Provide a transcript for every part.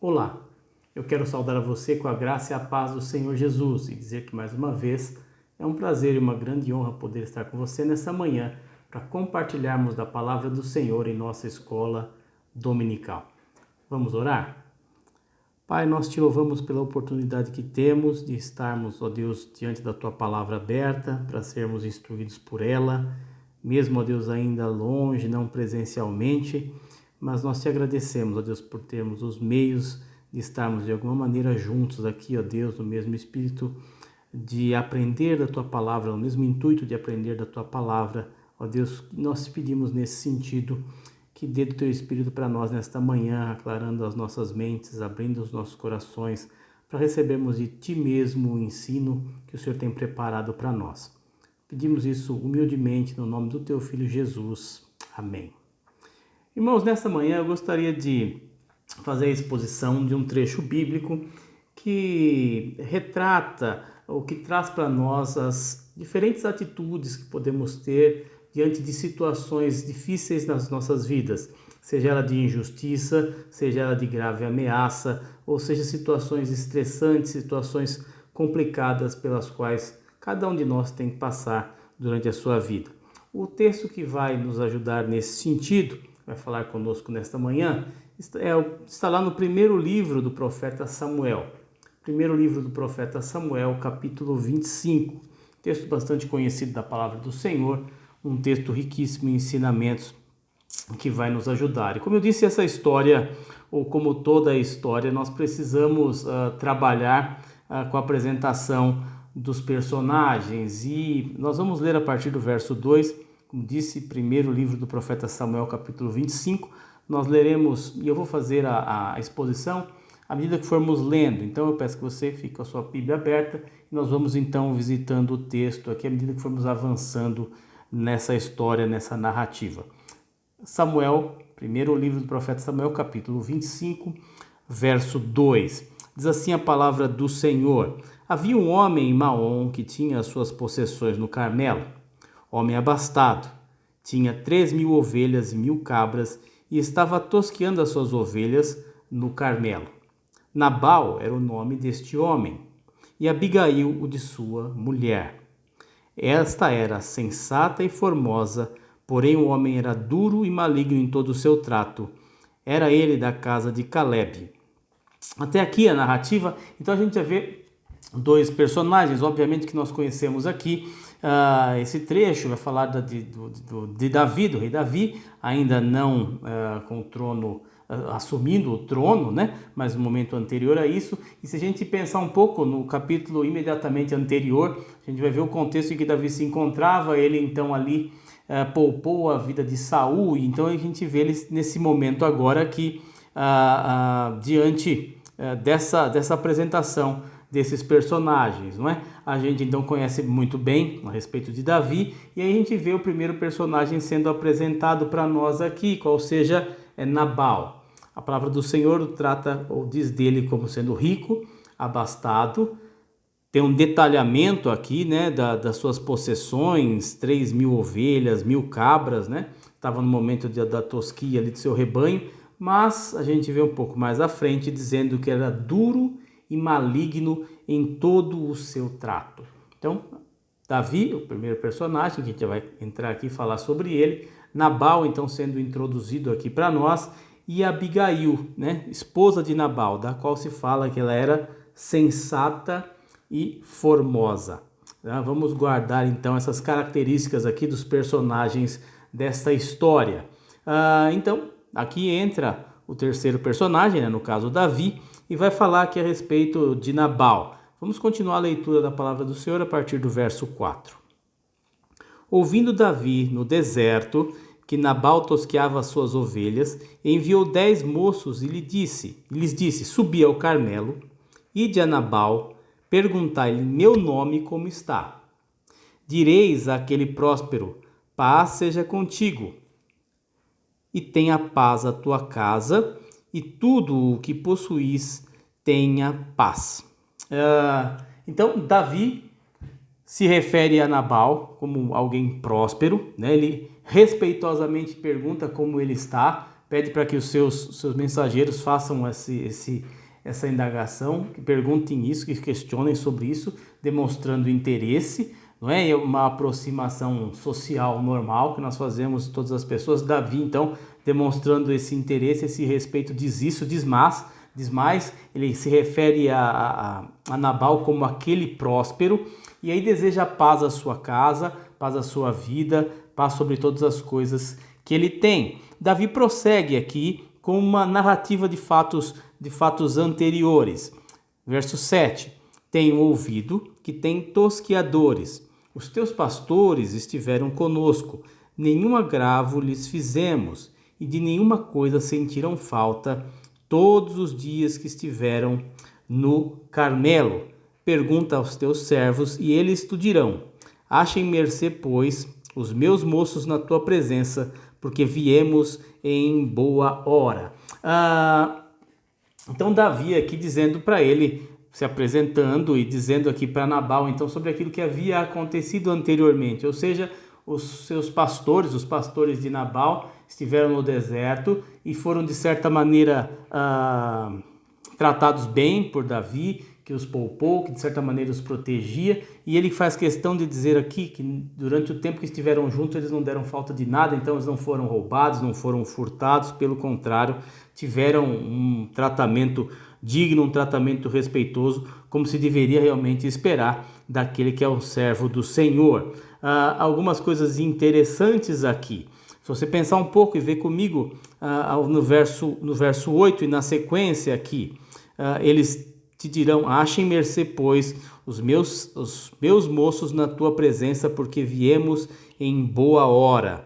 Olá, eu quero saudar a você com a graça e a paz do Senhor Jesus e dizer que mais uma vez é um prazer e uma grande honra poder estar com você nessa manhã para compartilharmos da palavra do Senhor em nossa escola dominical. Vamos orar? Pai, nós te louvamos pela oportunidade que temos de estarmos, ó Deus, diante da tua palavra aberta para sermos instruídos por ela, mesmo, ó Deus, ainda longe, não presencialmente, mas nós te agradecemos, ó Deus, por termos os meios de estarmos de alguma maneira juntos aqui, ó Deus, no mesmo espírito de aprender da tua palavra, no mesmo intuito de aprender da tua palavra. Ó Deus, nós te pedimos nesse sentido que dê do teu Espírito para nós nesta manhã, aclarando as nossas mentes, abrindo os nossos corações, para recebermos de ti mesmo o ensino que o Senhor tem preparado para nós. Pedimos isso humildemente no nome do teu Filho Jesus. Amém. Irmãos, nesta manhã eu gostaria de fazer a exposição de um trecho bíblico que retrata ou que traz para nós as diferentes atitudes que podemos ter diante de situações difíceis nas nossas vidas, seja ela de injustiça, seja ela de grave ameaça, ou seja, situações estressantes, situações complicadas pelas quais cada um de nós tem que passar durante a sua vida. O texto que vai nos ajudar nesse sentido, vai falar conosco nesta manhã, está lá no primeiro livro do profeta Samuel. Primeiro livro do profeta Samuel, capítulo 25. Texto bastante conhecido da palavra do Senhor, um texto riquíssimo em ensinamentos que vai nos ajudar. E como eu disse, essa história, ou como toda a história, nós precisamos trabalhar com a apresentação dos personagens. E nós vamos ler a partir do verso 2, como disse, primeiro livro do profeta Samuel, capítulo 25. Nós leremos, e eu vou fazer a exposição à medida que formos lendo. Então eu peço que você fique com a sua Bíblia aberta e nós vamos então visitando o texto aqui à medida que formos avançando nessa história, nessa narrativa. Samuel, primeiro livro do profeta Samuel, capítulo 25, verso 2. Diz assim a palavra do Senhor: Havia um homem em Maom que tinha as suas possessões no Carmelo, homem abastado, tinha 3.000 ovelhas e 1.000 cabras e estava tosqueando as suas ovelhas no Carmelo. Nabal era o nome deste homem e Abigail o de sua mulher. Esta era sensata e formosa, porém o homem era duro e maligno em todo o seu trato. Era ele da casa de Caleb. Até aqui a narrativa, então a gente já vê dois personagens, obviamente que nós conhecemos aqui. Esse trecho vai falar de Davi, do rei Davi, ainda não com o trono, assumindo o trono, né? Mas no momento anterior a isso. E se a gente pensar um pouco no capítulo imediatamente anterior, a gente vai ver o contexto em que Davi se encontrava. Ele então ali poupou a vida de Saul, e então a gente vê ele nesse momento agora aqui, diante dessa apresentação desses personagens, não é? A gente então conhece muito bem a respeito de Davi, e aí a gente vê o primeiro personagem sendo apresentado para nós aqui, qual seja Nabal. A palavra do Senhor trata ou diz dele como sendo rico, abastado. Tem um detalhamento aqui, né, das suas possessões, 3.000 ovelhas, 1.000 cabras, né? Estava no momento da tosquia ali do seu rebanho, mas a gente vê um pouco mais à frente dizendo que era duro e maligno em todo o seu trato. Então, Davi, o primeiro personagem, que a gente vai entrar aqui e falar sobre ele. Nabal, então, sendo introduzido aqui para nós. E Abigail, né, esposa de Nabal, da qual se fala que ela era sensata e formosa. Vamos guardar então essas características aqui dos personagens desta história. Então, aqui entra o terceiro personagem, né, no caso Davi, e vai falar aqui a respeito de Nabal. Vamos continuar a leitura da palavra do Senhor a partir do verso 4. Ouvindo Davi no deserto que Nabal tosqueava as suas ovelhas, enviou 10 moços e lhes disse: Subi ao Carmelo, ide a Nabal, perguntai-lhe meu nome como está. Direis àquele próspero: paz seja contigo, e tenha paz a tua casa, e tudo o que possuís tenha paz. Então, Davi se refere a Nabal como alguém próspero, né? Ele respeitosamente pergunta como ele está, pede para que os seus mensageiros façam essa indagação, que perguntem isso, que questionem sobre isso, demonstrando interesse, não é uma aproximação social normal que nós fazemos todas as pessoas. Davi, então, demonstrando esse interesse, esse respeito, diz isso, diz mais, ele se refere a Nabal como aquele próspero, e aí deseja paz à sua casa, paz à sua vida, paz sobre todas as coisas que ele tem. Davi prossegue aqui com uma narrativa de fatos anteriores. Verso 7. Tenho ouvido que tem tosquiadores. Os teus pastores estiveram conosco. Nenhum agravo lhes fizemos, e de nenhuma coisa sentiram falta todos os dias que estiveram no Carmelo. Pergunta aos teus servos, e eles te dirão. Achem mercê, pois, os meus moços na tua presença, porque viemos em boa hora. Então Davi aqui dizendo para ele, se apresentando e dizendo aqui para Nabal, então, sobre aquilo que havia acontecido anteriormente, ou seja, os seus pastores, os pastores de Nabal, estiveram no deserto e foram de certa maneira tratados bem por Davi, que os poupou, que de certa maneira os protegia, e ele faz questão de dizer aqui que durante o tempo que estiveram juntos eles não deram falta de nada, então eles não foram roubados, não foram furtados, pelo contrário, tiveram um tratamento digno, um tratamento respeitoso, como se deveria realmente esperar daquele que é o servo do Senhor. Algumas coisas interessantes aqui. Se você pensar um pouco e ver comigo no verso 8 e na sequência aqui, eles te dirão, achem mercê, pois, os meus moços na tua presença, porque viemos em boa hora.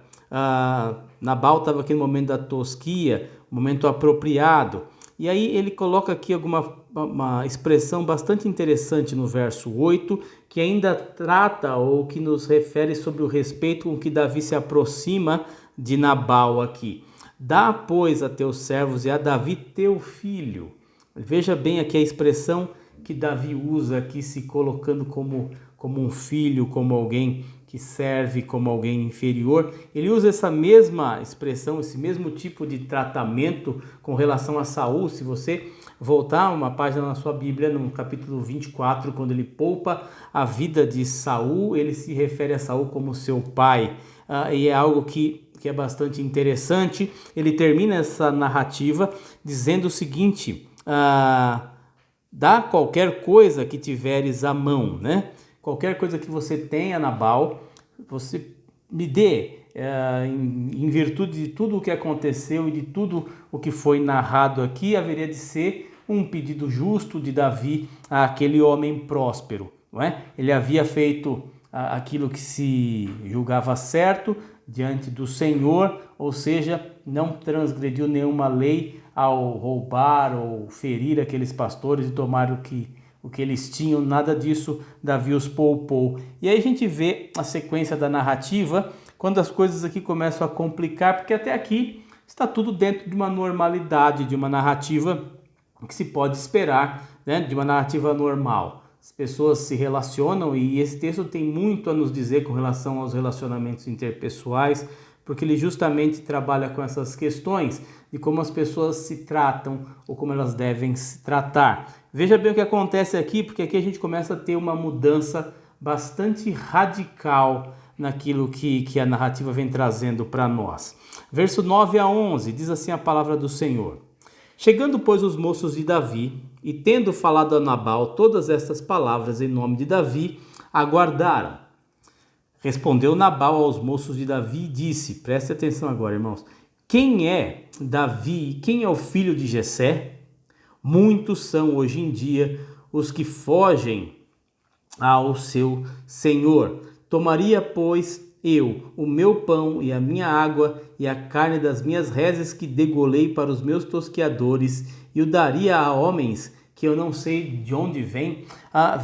Nabal estava aqui no momento da tosquia, momento apropriado. E aí ele coloca aqui uma expressão bastante interessante no verso 8, que ainda trata ou que nos refere sobre o respeito com que Davi se aproxima de Nabal aqui. Dá, pois, a teus servos e a Davi teu filho. Veja bem aqui a expressão que Davi usa aqui, se colocando como um filho, como alguém que serve, como alguém inferior. Ele usa essa mesma expressão, esse mesmo tipo de tratamento com relação a Saul. Se você voltar uma página na sua Bíblia, no capítulo 24, quando ele poupa a vida de Saul, ele se refere a Saul como seu pai. E é algo que é bastante interessante. Ele termina essa narrativa dizendo o seguinte: dá qualquer coisa que tiveres à mão, né? Qualquer coisa que você tenha, Nabal, você me dê, em virtude de tudo o que aconteceu e de tudo o que foi narrado aqui, haveria de ser um pedido justo de Davi àquele homem próspero, não é? Ele havia feito aquilo que se julgava certo diante do Senhor, ou seja, não transgrediu nenhuma lei ao roubar ou ferir aqueles pastores e tomar o que eles tinham, nada disso Davi os poupou. E aí a gente vê a sequência da narrativa, quando as coisas aqui começam a complicar, porque até aqui está tudo dentro de uma normalidade, de uma narrativa que se pode esperar, né, de uma narrativa normal. As pessoas se relacionam e esse texto tem muito a nos dizer com relação aos relacionamentos interpessoais, porque ele justamente trabalha com essas questões de como as pessoas se tratam ou como elas devem se tratar. Veja bem o que acontece aqui, porque aqui a gente começa a ter uma mudança bastante radical naquilo que a narrativa vem trazendo para nós. Verso 9 a 11, diz assim a palavra do Senhor. Chegando, pois, os moços de Davi, e tendo falado a Nabal todas estas palavras em nome de Davi, aguardaram. Respondeu Nabal aos moços de Davi e disse, preste atenção agora, irmãos, quem é Davi, quem é o filho de Jessé? Muitos são hoje em dia os que fogem ao seu senhor. Tomaria, pois, eu o meu pão e a minha água e a carne das minhas reses que degolei para os meus tosqueadores e o daria a homens que eu não sei de onde vem.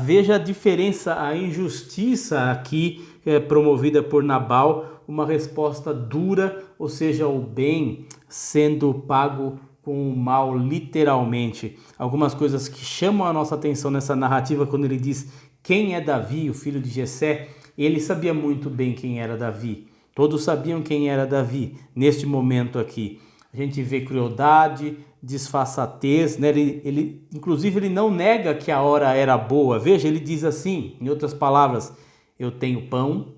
Veja a diferença, a injustiça aqui promovida por Nabal, uma resposta dura, ou seja, o bem sendo pago com o mal, literalmente. Algumas coisas que chamam a nossa atenção nessa narrativa, quando ele diz quem é Davi, o filho de Jessé, ele sabia muito bem quem era Davi. Todos sabiam quem era Davi neste momento aqui. a gente vê crueldade, disfarçatez, né? Inclusive, ele não nega que a hora era boa. Veja, ele diz assim, em outras palavras, eu tenho pão,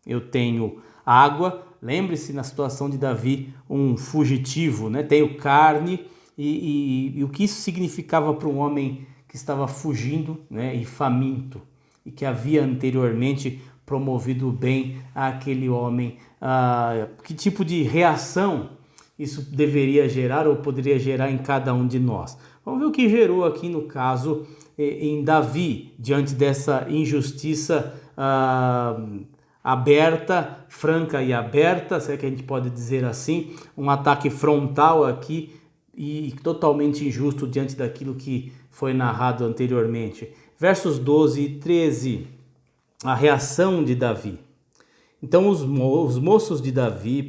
eu tenho água. Lembre-se, na situação de Davi, um fugitivo, né? Tenho carne, e o que isso significava para um homem que estava fugindo, né? E faminto, e que havia anteriormente promovido bem àquele homem. Que tipo de reação isso deveria gerar ou poderia gerar em cada um de nós? Vamos ver o que gerou aqui no caso em Davi, diante dessa injustiça aberta, franca e aberta, se é que a gente pode dizer assim, um ataque frontal aqui e totalmente injusto diante daquilo que foi narrado anteriormente. Versos 12 e 13, a reação de Davi. Então os moços de Davi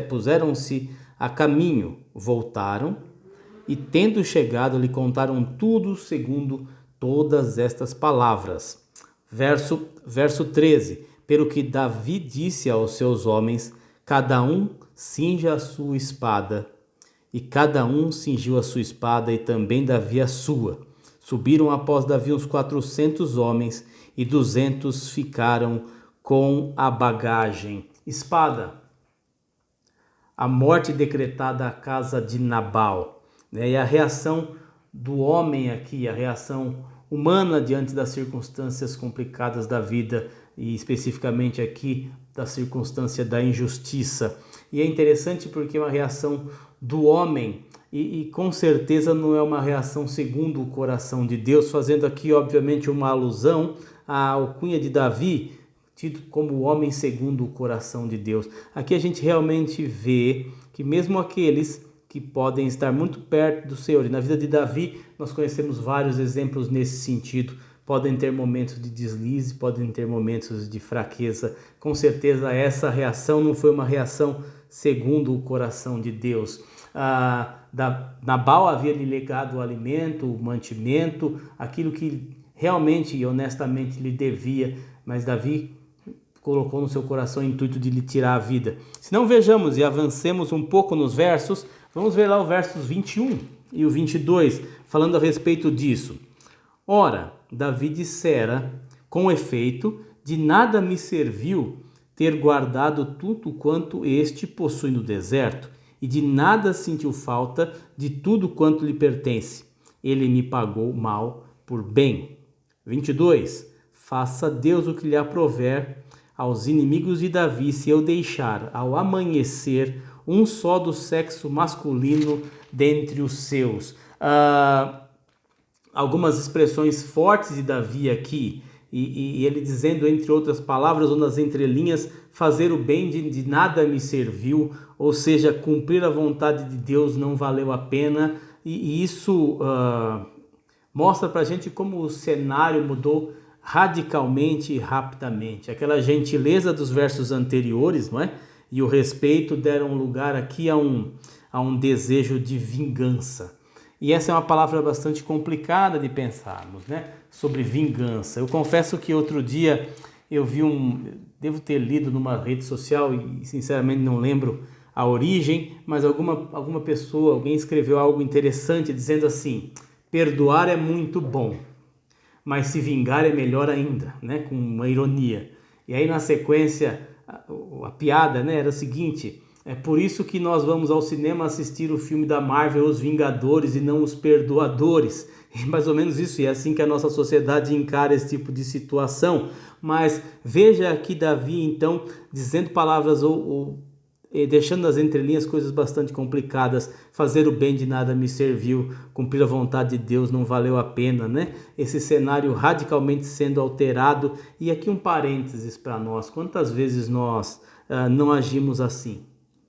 puseram-se a caminho, voltaram e, tendo chegado, lhe contaram tudo segundo todas estas palavras. Verso 13. Pelo que Davi disse aos seus homens, cada um cinja a sua espada. E cada um cingiu a sua espada e também Davi a sua. Subiram após Davi uns 400 homens e 200 ficaram com a bagagem. Espada. A morte decretada à casa de Nabal, né? E a reação do homem aqui, a reação humana diante das circunstâncias complicadas da vida e especificamente aqui da circunstância da injustiça. E é interessante porque é uma reação do homem e com certeza não é uma reação segundo o coração de Deus, fazendo aqui obviamente uma alusão à alcunha de Davi, tido como o homem segundo o coração de Deus. Aqui a gente realmente vê que mesmo aqueles que podem estar muito perto do Senhor, e na vida de Davi nós conhecemos vários exemplos nesse sentido, podem ter momentos de deslize, podem ter momentos de fraqueza. Com certeza essa reação não foi uma reação segundo o coração de Deus. Nabal havia lhe legado o alimento, o mantimento, aquilo que realmente e honestamente lhe devia, mas Davi colocou no seu coração o intuito de lhe tirar a vida. Se não, vejamos e avancemos um pouco nos versos, vamos ver lá os versos 21 e o 22, falando a respeito disso. Ora, Davi dissera, com efeito, de nada me serviu ter guardado tudo quanto este possui no deserto, e de nada sentiu falta de tudo quanto lhe pertence. Ele me pagou mal por bem. 22. Faça Deus o que lhe aprouver aos inimigos de Davi, se eu deixar ao amanhecer um só do sexo masculino dentre os seus. Algumas expressões fortes de Davi aqui, e ele dizendo, entre outras palavras, ou nas entrelinhas, fazer o bem de nada me serviu, ou seja, cumprir a vontade de Deus não valeu a pena, e isso mostra pra gente como o cenário mudou radicalmente e rapidamente. Aquela gentileza dos versos anteriores, não é? E o respeito deram lugar aqui a um desejo de vingança. E essa é uma palavra bastante complicada de pensarmos, né? Sobre vingança. Eu confesso que outro dia eu vi devo ter lido numa rede social e sinceramente não lembro a origem, mas alguma pessoa, alguém escreveu algo interessante dizendo assim: perdoar é muito bom, mas se vingar é melhor ainda, né? Com uma ironia. E aí na sequência a piada, né, era o seguinte: é por isso que nós vamos ao cinema assistir o filme da Marvel, Os Vingadores, e não Os Perdoadores. É mais ou menos isso, e é assim que a nossa sociedade encara esse tipo de situação. Mas veja aqui Davi, então, dizendo palavras ou deixando nas entrelinhas coisas bastante complicadas. Fazer o bem de nada me serviu, cumprir a vontade de Deus não valeu a pena, né? Esse cenário radicalmente sendo alterado. E aqui um parênteses para nós: quantas vezes nós não agimos assim,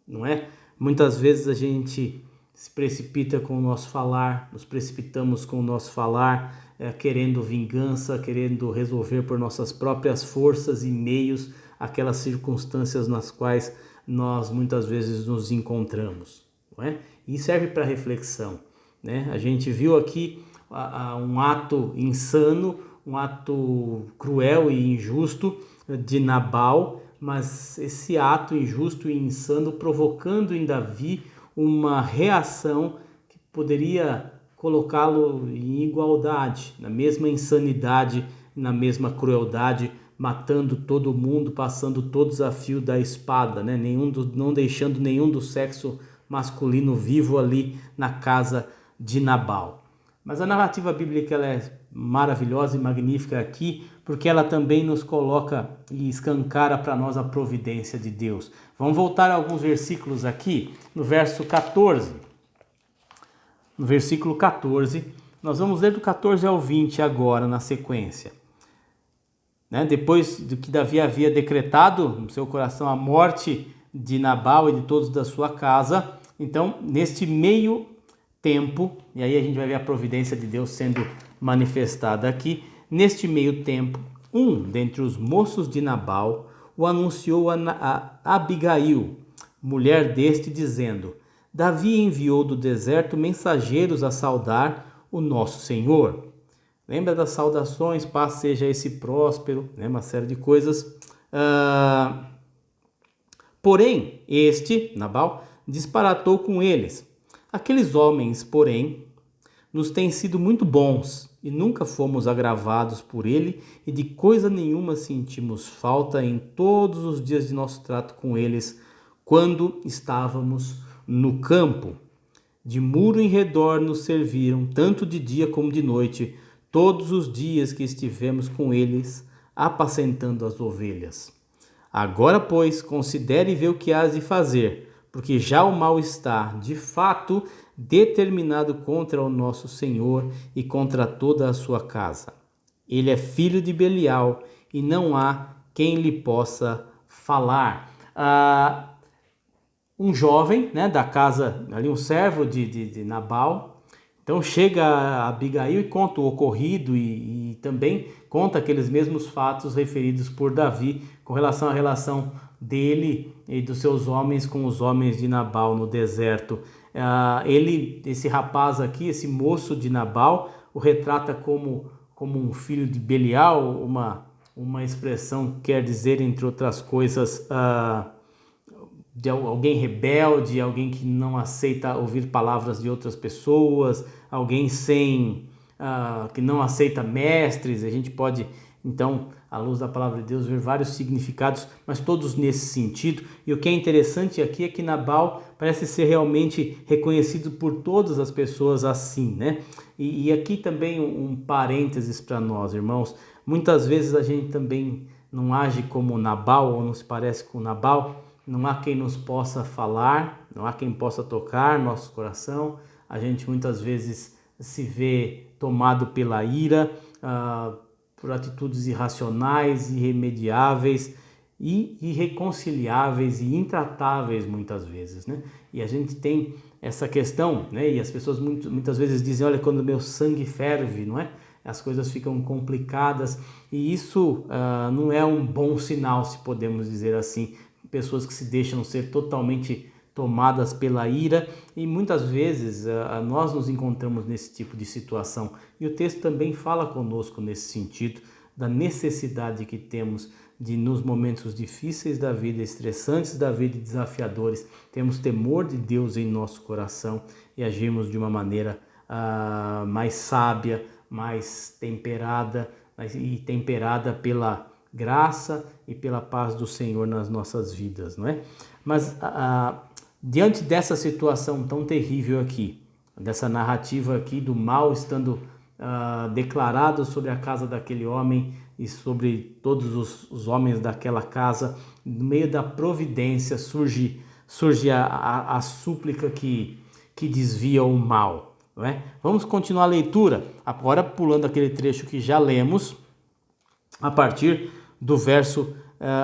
não é? Muitas vezes a gente se precipita com o nosso falar, nos precipitamos com o nosso falar, querendo vingança, querendo resolver por nossas próprias forças e meios aquelas circunstâncias nas quais nós muitas vezes nos encontramos, não é? E serve para reflexão, né? A gente viu aqui um ato insano, um ato cruel e injusto de Nabal, mas esse ato injusto e insano provocando em Davi uma reação que poderia colocá-lo em igualdade, na mesma insanidade, na mesma crueldade, matando todo mundo, passando todos a fio da espada, né? Não deixando nenhum do sexo masculino vivo ali na casa de Nabal. Mas a narrativa bíblica ela é maravilhosa e magnífica aqui, porque ela também nos coloca e escancara para nós a providência de Deus. Vamos voltar a alguns versículos aqui, no verso 14. No versículo 14, nós vamos ler do 14 ao 20 agora, na sequência. Depois do que Davi havia decretado no seu coração a morte de Nabal e de todos da sua casa, então, neste meio tempo, e aí a gente vai ver a providência de Deus sendo manifestada aqui, neste meio tempo, um dentre os moços de Nabal o anunciou a Abigail, mulher deste, dizendo: Davi enviou do deserto mensageiros a saudar o nosso Senhor. Lembra das saudações, paz seja esse próspero, né? Uma série de coisas. Porém, este, Nabal, disparatou com eles. Aqueles homens, porém, nos têm sido muito bons e nunca fomos agravados por ele e de coisa nenhuma sentimos falta em todos os dias de nosso trato com eles, quando estávamos no campo. De muro em redor nos serviram, tanto de dia como de noite, todos os dias que estivemos com eles, apacentando as ovelhas. Agora, pois, considere e vê o que hás de fazer, porque já o mal está, de fato, determinado contra o nosso Senhor e contra toda a sua casa. Ele é filho de Belial e não há quem lhe possa falar. Um jovem, né, da casa, ali um servo de Nabal, então chega a Abigail e conta o ocorrido e também conta aqueles mesmos fatos referidos por Davi com relação à relação dele e dos seus homens com os homens de Nabal no deserto. Esse rapaz aqui, esse moço de Nabal, o retrata como um filho de Belial, uma expressão que quer dizer, entre outras coisas, de alguém rebelde, alguém que não aceita ouvir palavras de outras pessoas, alguém que não aceita mestres. A gente pode, então, à luz da palavra de Deus, ver vários significados, mas todos nesse sentido. E o que é interessante aqui é que Nabal parece ser realmente reconhecido por todas as pessoas assim, né? E aqui também um parênteses para nós, irmãos. Muitas vezes a gente também não age como Nabal ou não se parece com Nabal. Não há quem nos possa falar, não há quem possa tocar nosso coração. A gente muitas vezes se vê tomado pela ira, por atitudes irracionais, irremediáveis e irreconciliáveis e intratáveis muitas vezes, né? E a gente tem essa questão, né? E as pessoas muitas vezes dizem: olha, quando meu sangue ferve, não é? As coisas ficam complicadas, e isso não é um bom sinal, se podemos dizer assim. Pessoas que se deixam ser totalmente tomadas pela ira, e muitas vezes nós nos encontramos nesse tipo de situação, e o texto também fala conosco nesse sentido, da necessidade que temos de, nos momentos difíceis da vida, estressantes da vida e desafiadores, temos temor de Deus em nosso coração e agirmos de uma maneira mais sábia, mais temperada, e temperada pela graça e pela paz do Senhor nas nossas vidas, não é? Mas diante dessa situação tão terrível aqui, dessa narrativa aqui do mal estando declarado sobre a casa daquele homem e sobre todos os homens daquela casa, no meio da providência surge a súplica que desvia o mal, não é? Vamos continuar a leitura, agora pulando aquele trecho que já lemos, a partir do verso,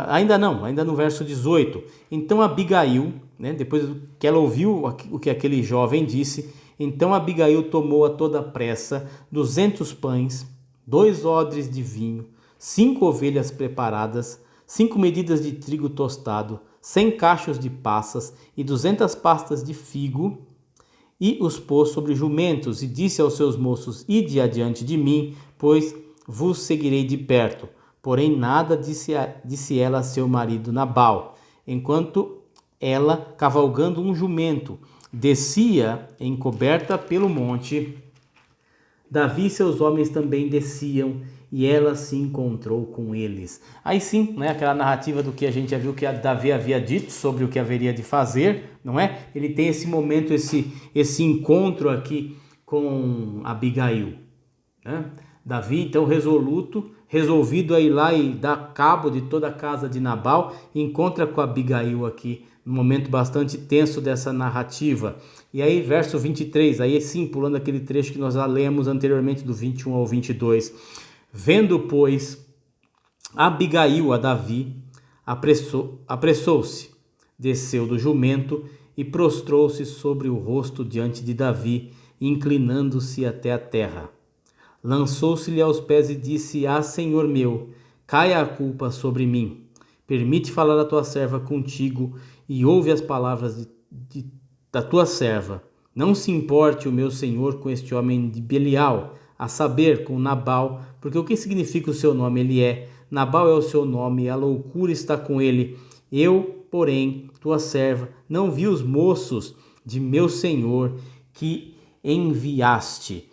ainda no verso 18. Então Abigail, né, depois que ela ouviu o que aquele jovem disse, então Abigail tomou a toda pressa 200 pães, 2 odres de vinho, 5 ovelhas preparadas, 5 medidas de trigo tostado, 100 cachos de passas e 200 pastas de figo, e os pôs sobre jumentos, e disse aos seus moços: ide adiante de mim, pois vos seguirei de perto. Porém nada disse ela a seu marido Nabal, enquanto ela cavalgando um jumento. descia encoberta pelo monte. Davi e seus homens também desciam, e ela se encontrou com eles. Aí sim, né, aquela narrativa do que a gente já viu que Davi havia dito sobre o que haveria de fazer, não é? Ele tem esse momento, esse encontro aqui com Abigail, né? Davi, então, resolvido a ir lá e dar cabo de toda a casa de Nabal, encontra com Abigail aqui, num momento bastante tenso dessa narrativa. E aí, verso 23, aí sim, pulando aquele trecho que nós já lemos anteriormente, do 21 ao 22. Vendo, pois, Abigail a Davi, apressou-se, desceu do jumento e prostrou-se sobre o rosto diante de Davi, inclinando-se até a terra. Lançou-se-lhe aos pés e disse: Ah, Senhor meu, caia a culpa sobre mim. Permite falar a tua serva contigo e ouve as palavras da tua serva. Não se importe o meu senhor com este homem de Belial, a saber, com Nabal, porque o que significa o seu nome? Ele é. Nabal é o seu nome, e a loucura está com ele. Eu, porém, tua serva, não vi os moços de meu senhor que enviaste.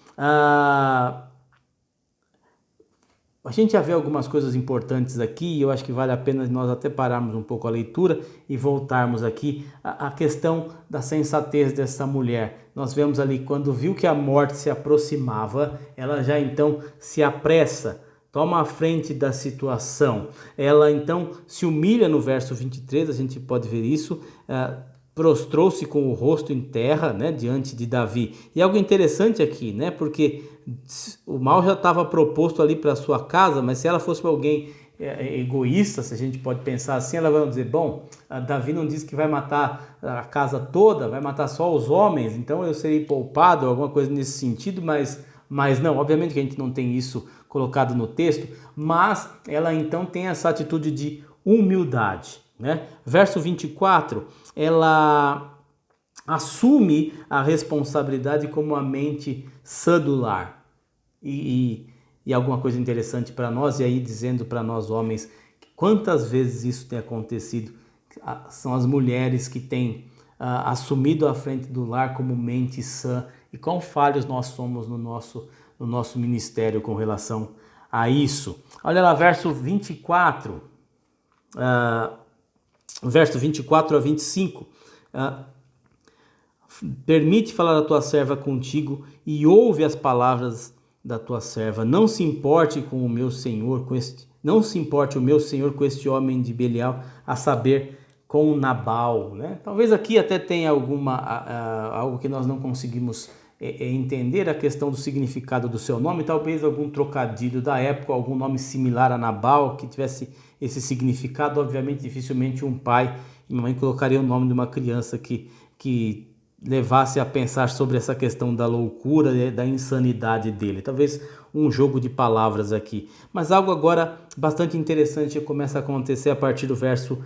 A gente já vê algumas coisas importantes aqui e eu acho que vale a pena nós até pararmos um pouco a leitura e voltarmos aqui à questão da sensatez dessa mulher. Nós vemos ali, quando viu que a morte se aproximava, ela já então se apressa, toma a frente da situação. Ela então se humilha no verso 23, a gente pode ver isso, prostrou-se com o rosto em terra, né, diante de Davi. E algo interessante aqui, né, porque o mal já estava proposto ali para sua casa, mas se ela fosse alguém egoísta, se a gente pode pensar assim, ela vai dizer, bom, Davi não disse que vai matar a casa toda, vai matar só os homens, então eu serei poupado, alguma coisa nesse sentido, mas não, obviamente que a gente não tem isso colocado no texto, mas ela então tem essa atitude de humildade, né? Verso 24, ela assume a responsabilidade como a mente sã do lar. E alguma coisa interessante para nós, e aí dizendo para nós homens, quantas vezes isso tem acontecido, são as mulheres que têm assumido a frente do lar como mente sã, e quão falhos nós somos no nosso ministério com relação a isso. Olha lá, verso 24, verso 24 a 25, permite falar a tua serva contigo e ouve as palavras da tua serva. Não se importe o meu senhor com este homem de Belial, a saber, com Nabal, né? Talvez aqui até tenha algo que nós não conseguimos entender, a questão do significado do seu nome, talvez algum trocadilho da época, algum nome similar a Nabal que tivesse esse significado. Obviamente, dificilmente um pai e uma mãe colocariam o nome de uma criança que levasse a pensar sobre essa questão da loucura, da insanidade dele. Talvez um jogo de palavras aqui. Mas algo agora bastante interessante começa a acontecer a partir do verso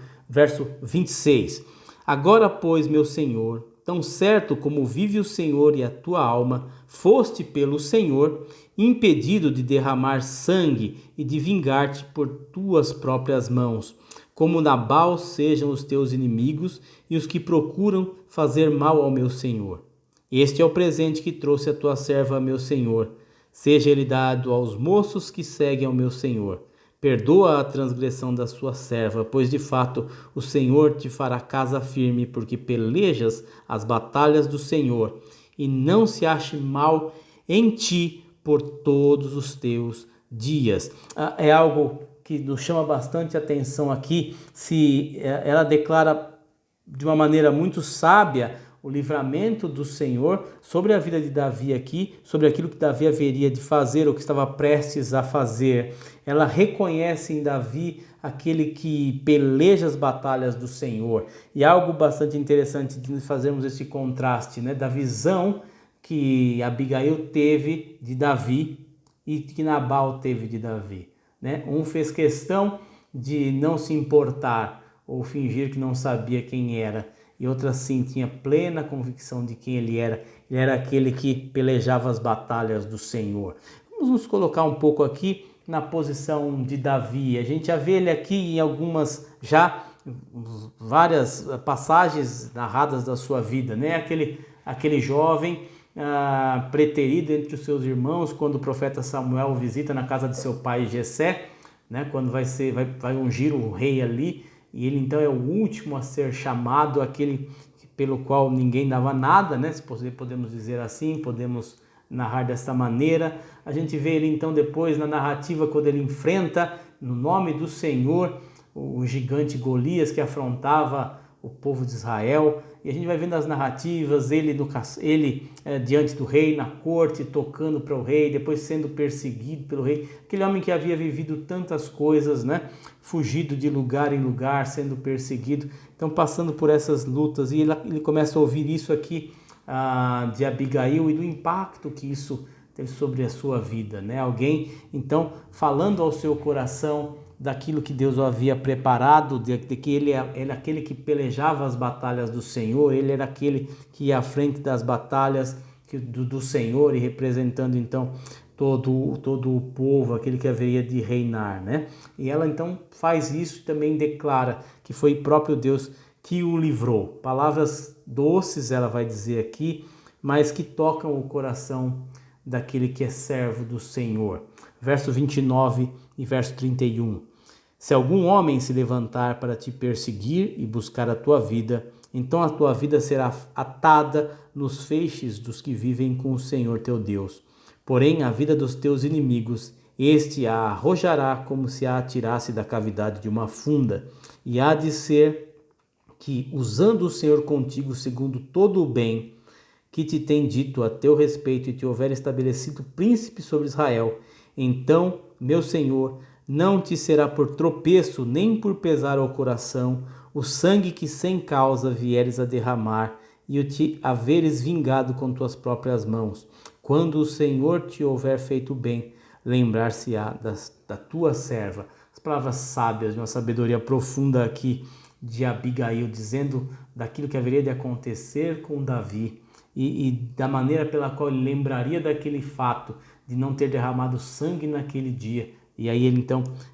26. Agora, pois, meu Senhor, tão certo como vive o Senhor e a tua alma, foste pelo Senhor impedido de derramar sangue e de vingar-te por tuas próprias mãos. Como Nabal sejam os teus inimigos e os que procuram fazer mal ao meu senhor. Este é o presente que trouxe a tua serva a meu senhor. Seja ele dado aos moços que seguem ao meu senhor. Perdoa a transgressão da sua serva, pois de fato o Senhor te fará casa firme, porque pelejas as batalhas do Senhor, e não se ache mal em ti por todos os teus dias. É algo que nos chama bastante atenção aqui, se ela declara de uma maneira muito sábia o livramento do Senhor sobre a vida de Davi aqui, sobre aquilo que Davi haveria de fazer ou que estava prestes a fazer. Ela reconhece em Davi aquele que peleja as batalhas do Senhor. E algo bastante interessante de fazermos esse contraste, né, da visão que Abigail teve de Davi e que Nabal teve de Davi. Né? Um fez questão de não se importar ou fingir que não sabia quem era, e outra sim tinha plena convicção de quem ele era. Ele era aquele que pelejava as batalhas do Senhor. Vamos nos colocar um pouco aqui na posição de Davi. A gente já vê ele aqui em algumas já várias passagens narradas da sua vida, né? Aquele jovem preterido entre os seus irmãos, quando o profeta Samuel o visita na casa de seu pai Jessé, né? Quando vai ungir o rei ali, e ele então é o último a ser chamado, aquele pelo qual ninguém dava nada, né? Se podemos dizer assim, podemos narrar dessa maneira. A gente vê ele então depois na narrativa, quando ele enfrenta no nome do Senhor o gigante Golias que afrontava o povo de Israel, e a gente vai vendo as narrativas, ele diante do rei, na corte, tocando para o rei, depois sendo perseguido pelo rei, aquele homem que havia vivido tantas coisas, né? Fugido de lugar em lugar, sendo perseguido, então passando por essas lutas, e ele começa a ouvir isso aqui de Abigail e do impacto que isso teve sobre a sua vida, né? Alguém então falando ao seu coração daquilo que Deus o havia preparado, de que ele era aquele que pelejava as batalhas do Senhor, ele era aquele que ia à frente das batalhas do Senhor, e representando então todo o povo, aquele que haveria de reinar, né? E ela então faz isso e também declara que foi o próprio Deus que o livrou. Palavras doces ela vai dizer aqui, mas que tocam o coração daquele que é servo do Senhor. Verso 29 e verso 31. Se algum homem se levantar para te perseguir e buscar a tua vida, então a tua vida será atada nos feixes dos que vivem com o Senhor teu Deus. Porém, a vida dos teus inimigos, este a arrojará como se a atirasse da cavidade de uma funda. E há de ser que, usando o Senhor contigo segundo todo o bem que te tem dito a teu respeito, e te houver estabelecido príncipe sobre Israel, então, meu Senhor, não te será por tropeço, nem por pesar ao coração, o sangue que sem causa vieres a derramar, e o te haveres vingado com tuas próprias mãos. Quando o Senhor te houver feito bem, lembrar-se-á da tua serva. As palavras sábias, de uma sabedoria profunda aqui de Abigail, dizendo daquilo que haveria de acontecer com Davi, e da maneira pela qual ele lembraria daquele fato de não ter derramado sangue naquele dia. E aí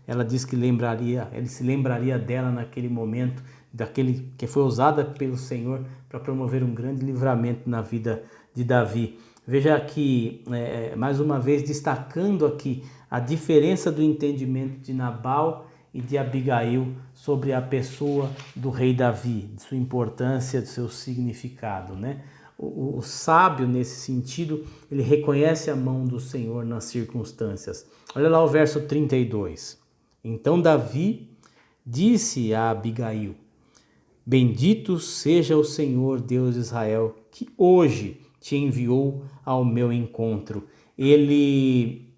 ela diz que ele se lembraria dela naquele momento, daquele que foi usada pelo Senhor para promover um grande livramento na vida de Davi. Veja aqui, mais uma vez, destacando aqui a diferença do entendimento de Nabal e de Abigail sobre a pessoa do rei Davi, de sua importância, de seu significado, né? O sábio, nesse sentido, ele reconhece a mão do Senhor nas circunstâncias. Olha lá o verso 32. Então Davi disse a Abigail: Bendito seja o Senhor Deus de Israel, que hoje te enviou ao meu encontro. Ele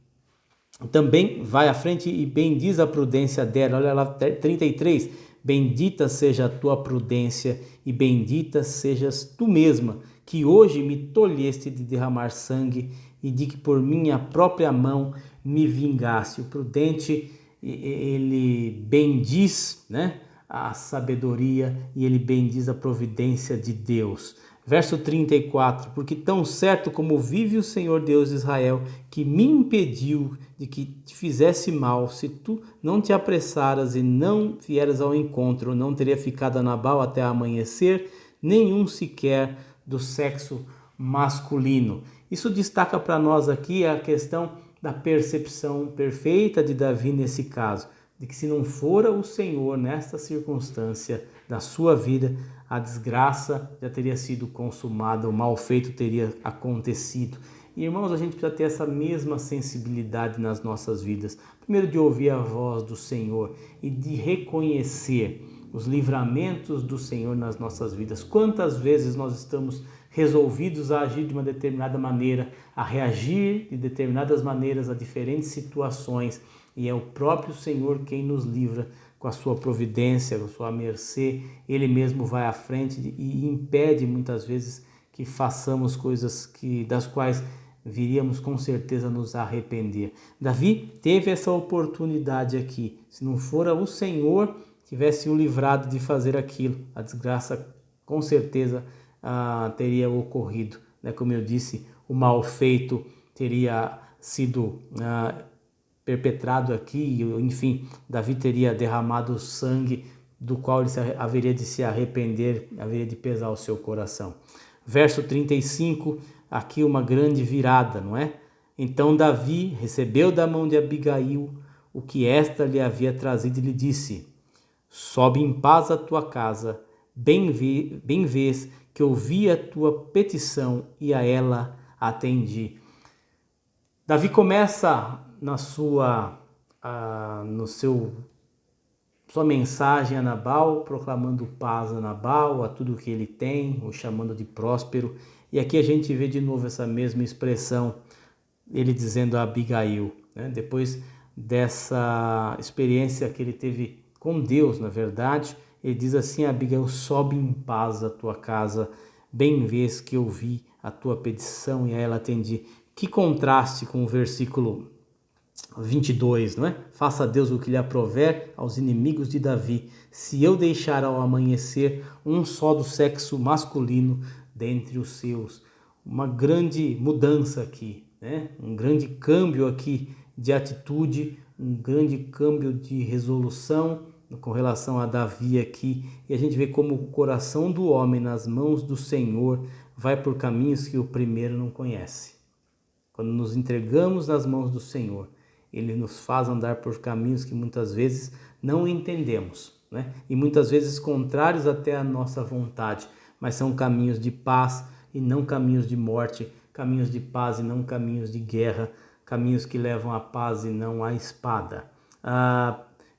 também vai à frente e bendiz a prudência dela. Olha lá, 33. Bendita seja a tua prudência e bendita sejas tu mesma, que hoje me tolheste de derramar sangue e de que por minha própria mão me vingaste. O prudente, ele bendiz, né, a sabedoria, e ele bendiz a providência de Deus. Verso 34, porque tão certo como vive o Senhor Deus de Israel, que me impediu de que te fizesse mal, se tu não te apressaras e não vieras ao encontro, não teria ficado a Nabal até amanhecer, nenhum sequer do sexo masculino. Isso destaca para nós aqui a questão da percepção perfeita de Davi nesse caso, de que se não fora o Senhor nesta circunstância da sua vida, a desgraça já teria sido consumada, o mal feito teria acontecido. E, irmãos, a gente precisa ter essa mesma sensibilidade nas nossas vidas. Primeiro, de ouvir a voz do Senhor e de reconhecer os livramentos do Senhor nas nossas vidas. Quantas vezes nós estamos resolvidos a agir de uma determinada maneira, a reagir de determinadas maneiras a diferentes situações, e é o próprio Senhor quem nos livra com a sua providência, com a sua mercê. Ele mesmo vai à frente e impede muitas vezes que façamos coisas das quais viríamos com certeza nos arrepender. Davi teve essa oportunidade aqui. Se não fora o Senhor tivesse o livrado de fazer aquilo, a desgraça com certeza teria ocorrido, né? Como eu disse, o mal feito teria sido perpetrado aqui, enfim, Davi teria derramado sangue do qual ele haveria de se arrepender, haveria de pesar o seu coração. Verso 35, aqui uma grande virada, não é? Então Davi recebeu da mão de Abigail o que esta lhe havia trazido e lhe disse: sobe em paz à tua casa, bem vês que ouvi a tua petição e a ela atendi. Davi começa sua mensagem a Nabal, proclamando paz a Nabal, a tudo que ele tem, o chamando de próspero. E aqui a gente vê de novo essa mesma expressão, ele dizendo a Abigail, né? Depois dessa experiência que ele teve com Deus, na verdade, ele diz assim a Abigail: sobe em paz a tua casa, bem vês que eu vi a tua petição e a ela atendi. Que contraste com o versículo 22, não é? Faça Deus o que lhe aprover aos inimigos de Davi, se eu deixar ao amanhecer um só do sexo masculino dentre os seus. Uma grande mudança aqui, né? Um grande câmbio aqui de atitude, um grande câmbio de resolução com relação a Davi aqui, e a gente vê como o coração do homem nas mãos do Senhor vai por caminhos que o primeiro não conhece. Quando nos entregamos nas mãos do Senhor, Ele nos faz andar por caminhos que muitas vezes não entendemos, né? E muitas vezes contrários até à nossa vontade, mas são caminhos de paz e não caminhos de morte, caminhos de paz e não caminhos de guerra, caminhos que levam à paz e não à espada.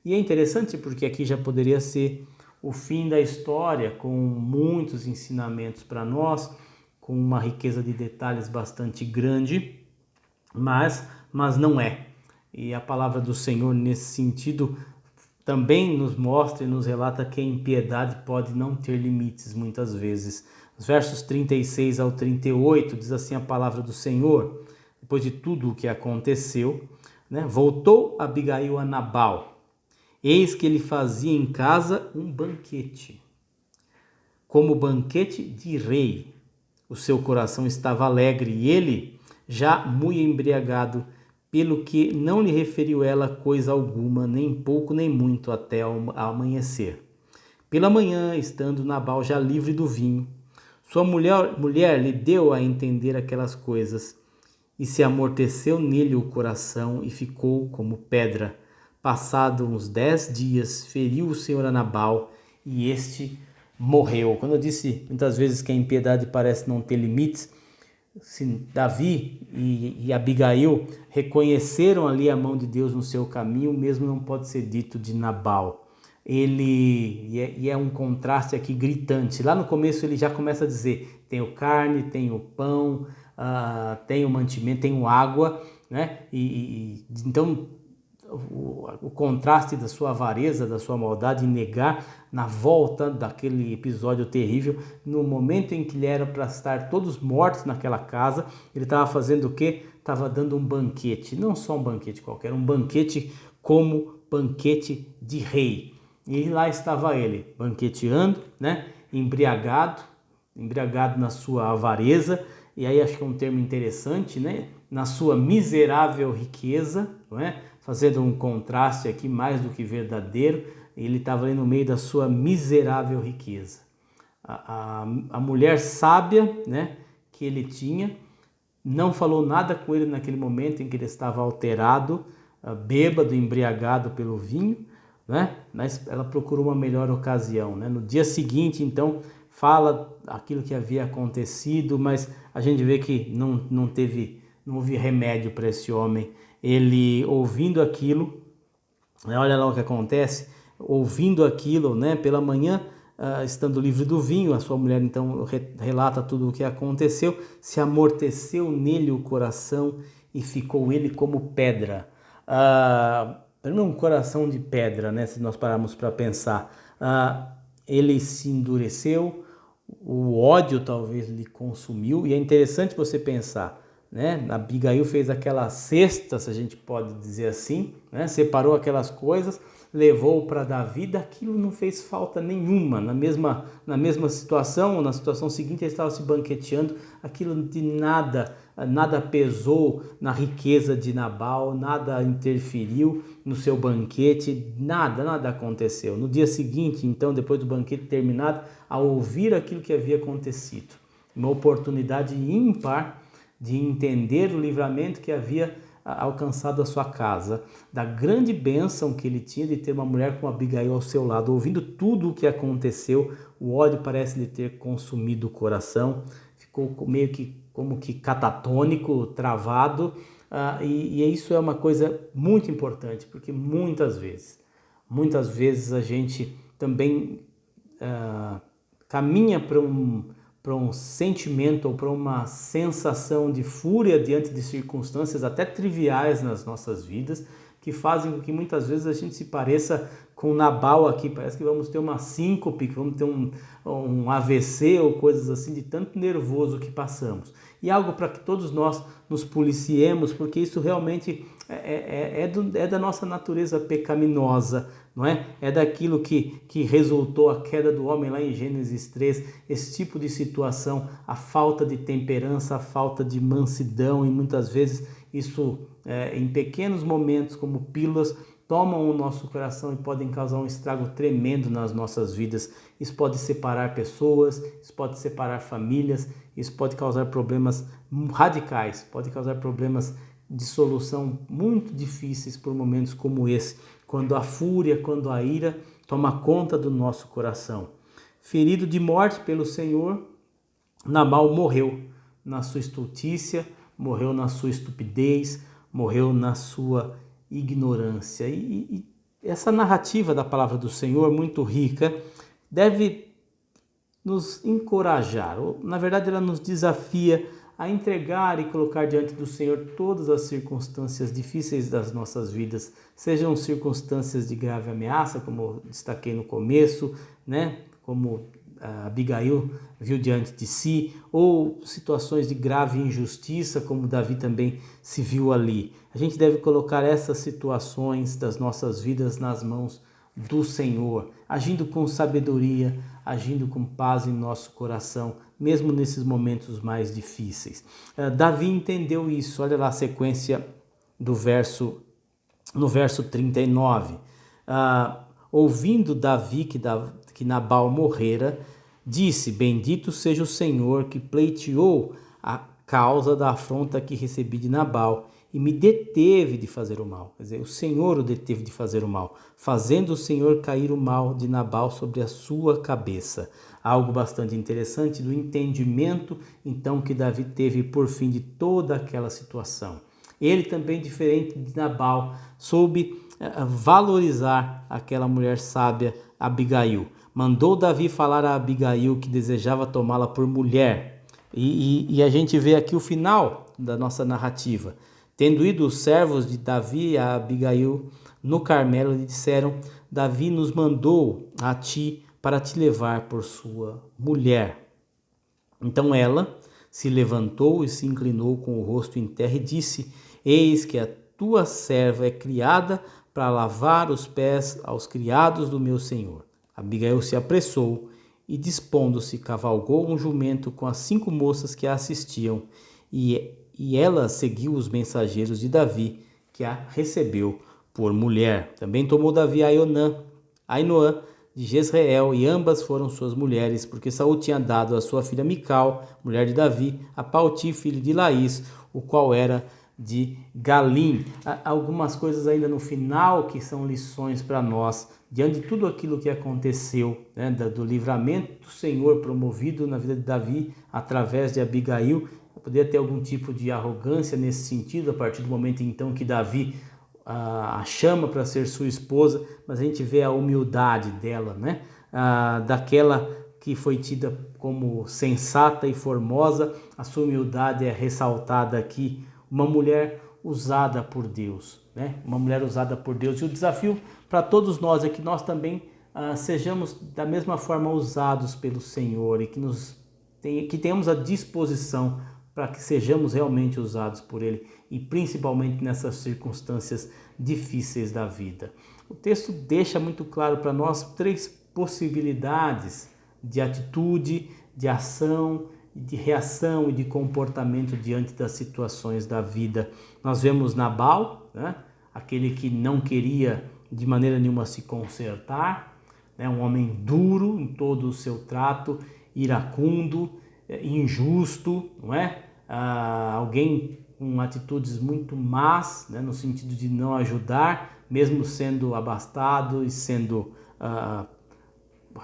E é interessante porque aqui já poderia ser o fim da história, com muitos ensinamentos para nós, com uma riqueza de detalhes bastante grande, mas não é. E a palavra do Senhor nesse sentido também nos mostra e nos relata que a impiedade pode não ter limites muitas vezes. Os versos 36 ao 38 diz assim a palavra do Senhor: depois de tudo o que aconteceu, né, voltou Abigail a Nabal. Eis que ele fazia em casa um banquete, como banquete de rei. O seu coração estava alegre e ele, já muito embriagado, pelo que não lhe referiu ela coisa alguma, nem pouco nem muito, até ao amanhecer. Pela manhã, estando Nabal já livre do vinho, sua mulher lhe deu a entender aquelas coisas, e se amorteceu nele o coração e ficou como pedra. Passado uns 10 dias, feriu o Senhor a Nabal e este morreu. Quando eu disse muitas vezes que a impiedade parece não ter limites, Davi e Abigail reconheceram ali a mão de Deus no seu caminho, mesmo não pode ser dito de Nabal. E é um contraste aqui gritante. Lá no começo ele já começa a dizer: tenho carne, tenho pão, tenho mantimento, tenho água, né? Então o contraste da sua avareza, da sua maldade em negar, na volta daquele episódio terrível, no momento em que ele era para estar todos mortos naquela casa, ele estava fazendo o quê? Estava dando um banquete, não só um banquete qualquer, um banquete como banquete de rei. E lá estava ele, banqueteando, né? Embriagado na sua avareza, e aí acho que é um termo interessante, né? Na sua miserável riqueza, não é? Fazendo um contraste aqui mais do que verdadeiro, ele estava ali no meio da sua miserável riqueza. A mulher sábia, né, que ele tinha, não falou nada com ele naquele momento em que ele estava alterado, bêbado, embriagado pelo vinho, né? Mas ela procurou uma melhor ocasião, né? No dia seguinte, então, fala aquilo que havia acontecido, mas a gente vê que não houve remédio para esse homem. Ele, ouvindo aquilo, né, olha lá o que acontece, ouvindo aquilo, né, pela manhã, estando livre do vinho, a sua mulher então relata tudo o que aconteceu, se amorteceu nele o coração e ficou ele como pedra. Um coração de pedra, né, se nós pararmos para pensar. Ele se endureceu, o ódio talvez lhe consumiu, e é interessante você pensar, né? Abigail fez aquela cesta, se a gente pode dizer assim, né? Separou aquelas coisas levou para Davi, daquilo não fez falta nenhuma. Na mesma situação, na situação seguinte, ele estava se banqueteando, aquilo de nada pesou na riqueza de Nabal, nada interferiu no seu banquete, nada aconteceu. No dia seguinte, então, depois do banquete terminado, ao ouvir aquilo que havia acontecido, uma oportunidade ímpar de entender o livramento que havia alcançado a sua casa, da grande bênção que ele tinha de ter uma mulher como Abigail ao seu lado. Ouvindo tudo o que aconteceu, o ódio parece lhe ter consumido o coração, ficou meio que como que catatônico, travado, e isso é uma coisa muito importante, porque muitas vezes a gente também caminha para um sentimento ou para uma sensação de fúria diante de circunstâncias até triviais nas nossas vidas, que fazem com que muitas vezes a gente se pareça com Nabal aqui, parece que vamos ter uma síncope, que vamos ter um AVC ou coisas assim, de tanto nervoso que passamos. E algo para que todos nós nos policiemos, porque isso realmente é da nossa natureza pecaminosa, não é? É daquilo que resultou a queda do homem lá em Gênesis 3, esse tipo de situação, a falta de temperança, a falta de mansidão, e muitas vezes isso em pequenos momentos como pílulas tomam o nosso coração e podem causar um estrago tremendo nas nossas vidas. Isso pode separar pessoas, isso pode separar famílias, isso pode causar problemas radicais, pode causar problemas de solução muito difíceis por momentos como esse, quando a fúria, quando a ira toma conta do nosso coração. Ferido de morte pelo Senhor, Nabal morreu na sua estultícia, morreu na sua estupidez, morreu na sua ignorância. E essa narrativa da palavra do Senhor, muito rica, deve nos encorajar, ou na verdade ela nos desafia a entregar e colocar diante do Senhor todas as circunstâncias difíceis das nossas vidas, sejam circunstâncias de grave ameaça, como eu destaquei no começo, né? Como Abigail viu diante de si, ou situações de grave injustiça, como Davi também se viu ali. A gente deve colocar essas situações das nossas vidas nas mãos do Senhor, agindo com sabedoria, agindo com paz em nosso coração, mesmo nesses momentos mais difíceis. Davi entendeu isso. Olha lá a sequência no verso 39. Ouvindo Davi que Nabal morrera, disse: bendito seja o Senhor que pleiteou a causa da afronta que recebi de Nabal e me deteve de fazer o mal. Quer dizer, o Senhor o deteve de fazer o mal, fazendo o Senhor cair o mal de Nabal sobre a sua cabeça. Algo bastante interessante do entendimento, então, que Davi teve por fim de toda aquela situação. Ele também, diferente de Nabal, soube valorizar aquela mulher sábia, Abigail. Mandou Davi falar a Abigail que desejava tomá-la por mulher. E a gente vê aqui o final da nossa narrativa. Tendo ido os servos de Davi a Abigail no Carmelo, lhe disseram: Davi nos mandou a ti para te levar por sua mulher. Então ela se levantou e se inclinou com o rosto em terra e disse: eis que a tua serva é criada para lavar os pés aos criados do meu senhor. Abigail se apressou e, dispondo-se, cavalgou um jumento com as 5 moças que a assistiam, e ela seguiu os mensageiros de Davi, que a recebeu por mulher. Também tomou Davi Ainoã de Jezreel, e ambas foram suas mulheres, porque Saul tinha dado a sua filha Mical, mulher de Davi, a Palti, filho de Laís, o qual era de Galim. Algumas coisas ainda no final que são lições para nós, diante de tudo aquilo que aconteceu, né, do livramento do Senhor promovido na vida de Davi através de Abigail. Poderia ter algum tipo de arrogância nesse sentido, a partir do momento então que Davi a chama para ser sua esposa, mas a gente vê a humildade dela, né? Daquela que foi tida como sensata e formosa, a sua humildade é ressaltada aqui, uma mulher usada por Deus, né? Uma mulher usada por Deus. E o desafio para todos nós é que nós também sejamos da mesma forma usados pelo Senhor e que tenhamos a disposição para que sejamos realmente usados por Ele, e principalmente nessas circunstâncias difíceis da vida. o texto deixa muito claro para nós 3 possibilidades de atitude, de ação, de reação e de comportamento diante das situações da vida. Nós vemos Nabal, né? Aquele que não queria de maneira nenhuma se consertar, né? Um homem duro em todo o seu trato, iracundo, injusto, não é? Alguém com atitudes muito más, né? No sentido de não ajudar, mesmo sendo abastado e sendo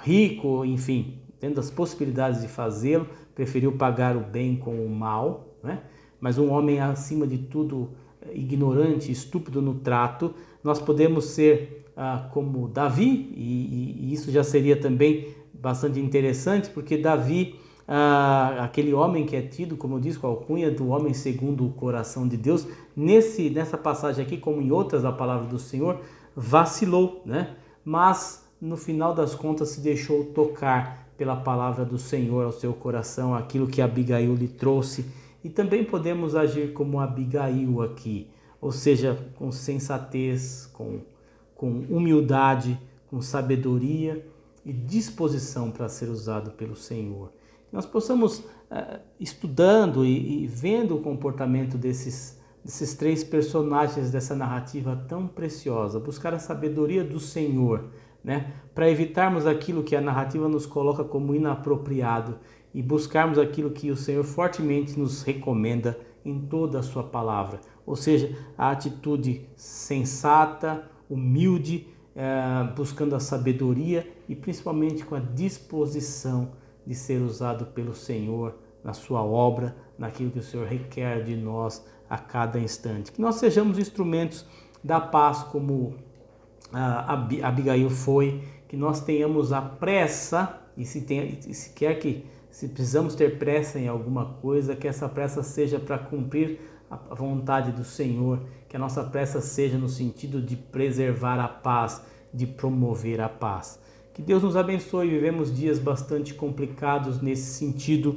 rico, enfim, tendo as possibilidades de fazê-lo, preferiu pagar o bem com o mal, né? Mas um homem acima de tudo ignorante, estúpido no trato. Nós podemos ser como Davi, e isso já seria também bastante interessante, porque Davi, aquele homem que é tido, como eu disse, com a alcunha do homem segundo o coração de Deus, nessa passagem aqui, como em outras da palavra do Senhor, vacilou, né? Mas no final das contas se deixou tocar pela palavra do Senhor ao seu coração, aquilo que Abigail lhe trouxe. E também podemos agir como Abigail aqui, ou seja, com sensatez, com humildade, com sabedoria e disposição para ser usado pelo Senhor. Que nós possamos, estudando e vendo o comportamento desses 3 personagens dessa narrativa tão preciosa, buscar a sabedoria do Senhor, né, para evitarmos aquilo que a narrativa nos coloca como inapropriado e buscarmos aquilo que o Senhor fortemente nos recomenda em toda a sua palavra, ou seja, a atitude sensata, humilde, buscando a sabedoria e principalmente com a disposição de ser usado pelo Senhor na sua obra, naquilo que o Senhor requer de nós a cada instante. Que nós sejamos instrumentos da paz como Abigail foi, que nós tenhamos a pressa, e se precisamos ter pressa em alguma coisa, que essa pressa seja para cumprir a vontade do Senhor, que a nossa pressa seja no sentido de preservar a paz, de promover a paz. Que Deus nos abençoe. Vivemos dias bastante complicados nesse sentido.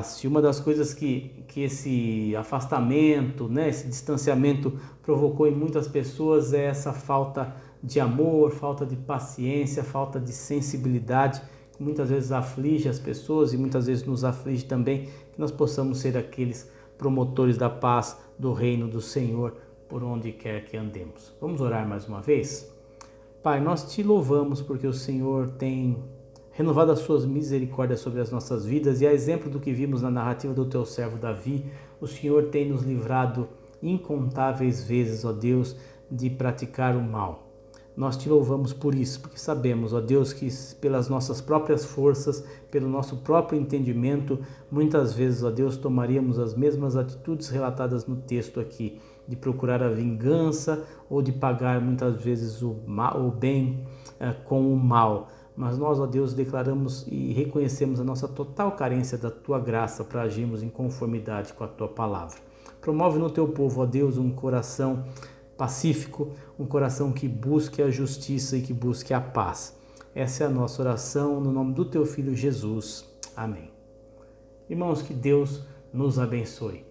Se uma das coisas que esse afastamento, né, esse distanciamento provocou em muitas pessoas é essa falta de amor, falta de paciência, falta de sensibilidade, que muitas vezes aflige as pessoas e muitas vezes nos aflige também, que nós possamos ser aqueles promotores da paz do reino do Senhor por onde quer que andemos. Vamos orar mais uma vez? Pai, nós te louvamos porque o Senhor tem renovado as suas misericórdias sobre as nossas vidas, e a exemplo do que vimos na narrativa do teu servo Davi, o Senhor tem nos livrado incontáveis vezes, ó Deus, de praticar o mal. Nós te louvamos por isso, porque sabemos, ó Deus, que pelas nossas próprias forças, pelo nosso próprio entendimento, muitas vezes, ó Deus, tomaríamos as mesmas atitudes relatadas no texto aqui, de procurar a vingança ou de pagar muitas vezes o bem com o mal. Mas nós, ó Deus, declaramos e reconhecemos a nossa total carência da Tua graça para agirmos em conformidade com a Tua palavra. Promove no Teu povo, ó Deus, um coração pacífico, um coração que busque a justiça e que busque a paz. Essa é a nossa oração no nome do Teu Filho Jesus. Amém. Irmãos, que Deus nos abençoe.